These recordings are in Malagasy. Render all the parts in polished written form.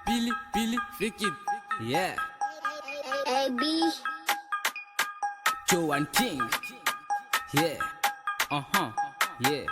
Billy, Ricky. Yeah. AB. Joe and King. Yeah. Yeah.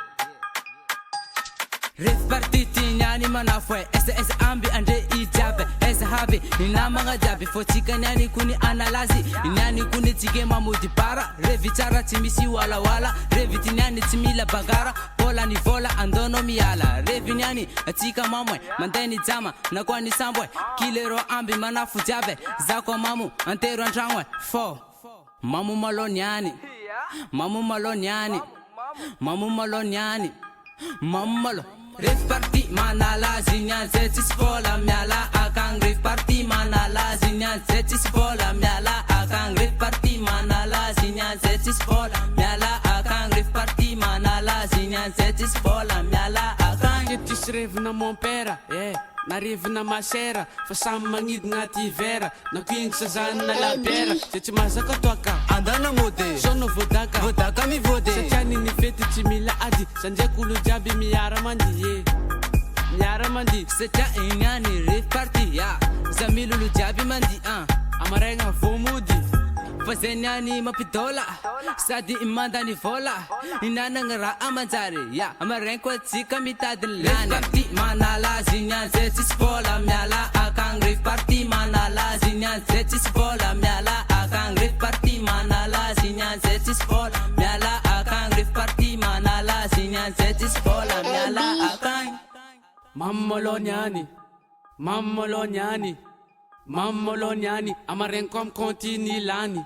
Ref partiti nyani manafwe SS ambi ande ijabe ese habi ina mga jabi fotika nyani kuni analazi nyani kuni tige mamudi para revichara timisi wala reviti nyani timila bagara bola ni vola andono miala revi nyani atika mamwe mandeni jama na kwani sambwe kilero ambi manafu jabe zako mamu antero anjangwe 4 mamu malonyani Mamalo Ref party manala zinya zetis fola miala akang ref party manala zinya zetis fola miala akang ref party manala zinya zetis fola miala akang ref party manala zinya zetis fola miala akang Jetis rêve na mon père, n'arrive na ma chère, fa samy magnidina ty vera, nakuigny sa zany na lapera, zay tsy mazaka toaka, andana mode sono vodaka mivode satria niny fety tsy mila ady, sandraiky olo jiaby miara mandi satria inyany ref party zamilolo jiaby mandi amaregna vomody Fazeniani mapidola sadi imandani vola inananga ra amanjari amarenko tsika mitadin lani party manala zinya zetis vola miala akang ref party manala zinya zetis vola miala akang ref party manala zinya zetis vola miala akang ref party manala zinya zetis vola miala akang Mammoloniani amarenkom continue lani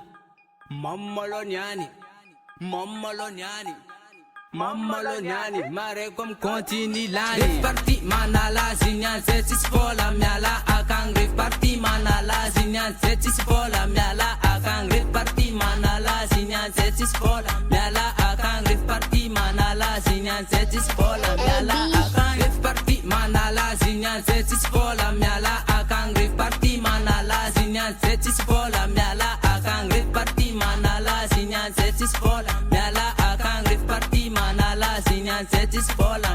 Mammoloniani marekom continue lani ref party manala zinya zetis vola miala akang ref party manala zinya zetis vola miala akang ref party manala zinya zetis vola miala akang ref party manala zinya zetis vola miala akang ref party manala zinya zetis vola miala akang ref party manala zinya zetis vola miala akang ref party manala zinya zetis vola miala akang ref party manala zinya zetis vola